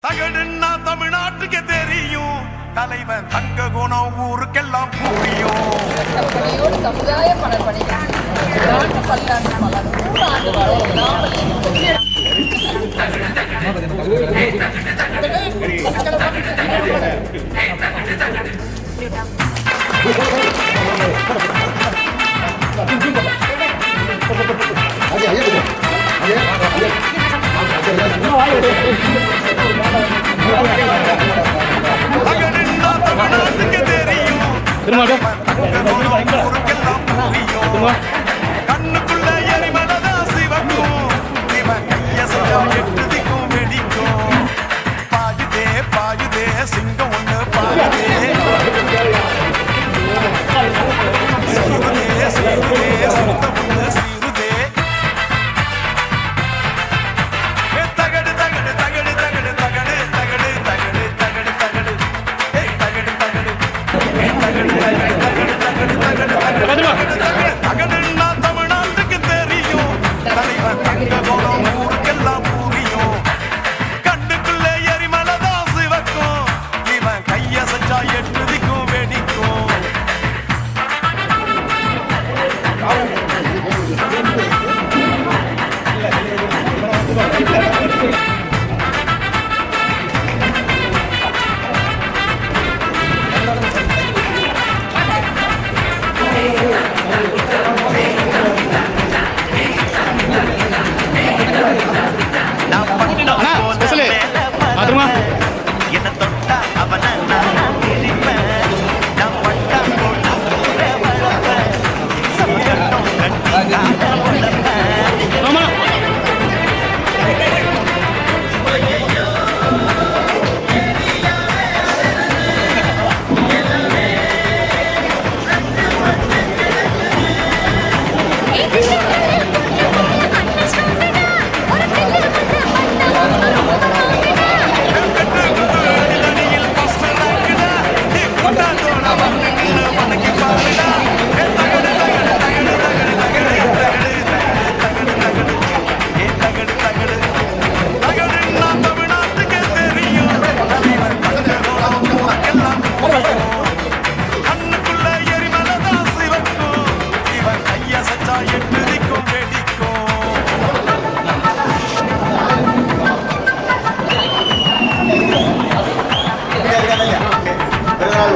தகடுன்னா தமிழ்நாட்டுக்கு தெரியும், தலைவன் தங்க குணம் ஊருக்கெல்லாம் புரியும். சமுதாய பணப்பணிகள் பல்லாண்டு பல நூறாண்டு தகடுன்னா தமிழ்நாட்டுக்கு தெரியும், ஊருக்கெல்லாம் புரியும். கண்ணுக்குள்ள எரிமலதான் சிவக்கும், இவன் கைய செஞ்சா எட்டு திக்கும் வெடிக்கும். பாயுதே பாயுதே சிங்கம் ஒண்ணு பாயுதே, சீருதே சீருதே சிங்கம் ஒண்ணு சீருதே. தகடு தகடு தகடு தகடு தகடு தகடு தகடு தகடு தகடு ஏய் தகடு தகடு தகடுன்னா தமிழ்நாட்டுக்கு தெரியும், தலைவன் தங்க குணம் ஊருக்கெல்லாம் புரியும். கண்ணுக்குள்ள எரிமலதான் சிவக்கும், இவன் கைய செஞ்சா எட்டு திக்கும் வெடிக்கும். நான் பட்டினம் போன மேல என்ன தொட்டா அவன நான் பிடிப்பேன். நான் பட்டா போட்டு ஊரை வளர்ப்பேன், சமயட்டம் கட்டி காட்ட வளர்ப்பேன்.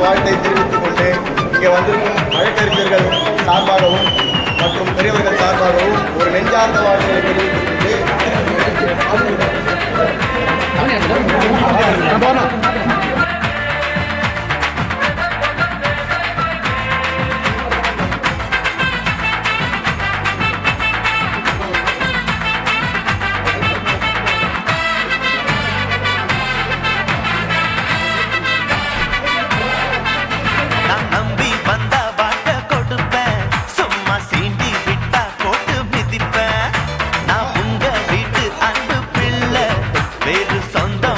வாழ்த்தை தெரிவித்துக் கொண்டு இங்கே வந்திருக்கும் வழக்கறிஞர்கள் சார்பாகவும் மற்றும் பெரியவர்கள் சார்பாகவும் ஒரு நெஞ்சார்ந்த வாழ்த்தை தெரிவித்துக் கொண்டு சொந்தம்